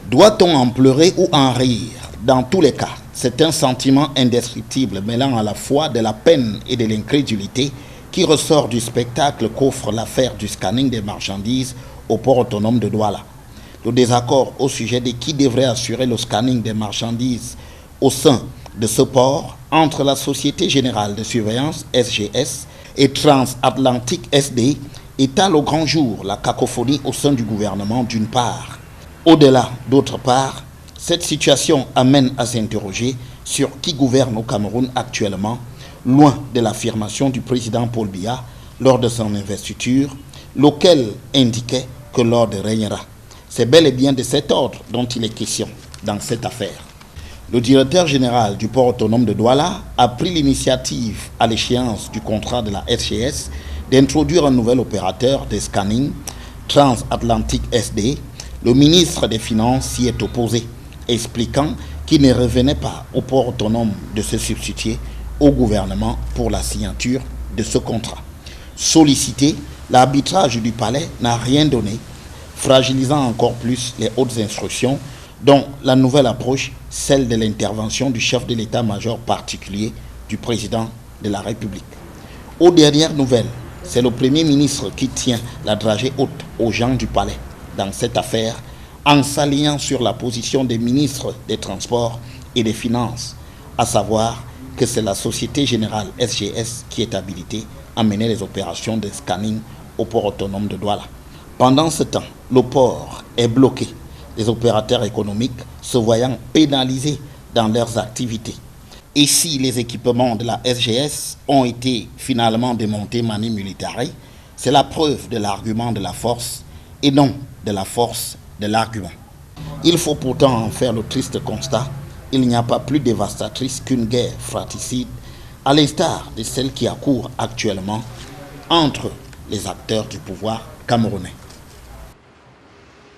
Doit-on en pleurer ou en rire? Dans tous les cas, c'est un sentiment indescriptible mêlant à la fois de la peine et de l'incrédulité qui ressort du spectacle qu'offre l'affaire du scanning des marchandises au port autonome de Douala. Le désaccord au sujet de qui devrait assurer le scanning des marchandises au sein de ce port entre la Société Générale de Surveillance SGS et Transatlantique SD étale au grand jour la cacophonie au sein du gouvernement d'une part. Au-delà, d'autre part, cette situation amène à s'interroger sur qui gouverne au Cameroun actuellement, loin de l'affirmation du président Paul Biya lors de son investiture, lequel indiquait que l'ordre régnera. C'est bel et bien de cet ordre dont il est question dans cette affaire. Le directeur général du port autonome de Douala a pris l'initiative, à l'échéance du contrat de la SGS, d'introduire un nouvel opérateur de scanning, Transatlantique SD. Le ministre des Finances s'y est opposé, expliquant qu'il ne revenait pas au port autonome de se substituer au gouvernement pour la signature de ce contrat. Sollicité, l'arbitrage du palais n'a rien donné, fragilisant encore plus les hautes instructions, dont la nouvelle approche, celle de l'intervention du chef de l'état-major particulier du président de la République. Aux dernières nouvelles, c'est le Premier ministre qui tient la dragée haute aux gens du palais dans cette affaire, en s'alignant sur la position des ministres des Transports et des Finances, à savoir que c'est la Société Générale SGS qui est habilitée à mener les opérations de scanning au port autonome de Douala. Pendant ce temps, le port est bloqué, les opérateurs économiques se voyant pénalisés dans leurs activités. Et si les équipements de la SGS ont été finalement démontés mani militari, c'est la preuve de l'argument de la force et non de la force de l'argument. Il faut pourtant en faire le triste constat, il n'y a pas plus dévastatrice qu'une guerre fratricide, à l'instar de celle qui accourt actuellement entre les acteurs du pouvoir camerounais.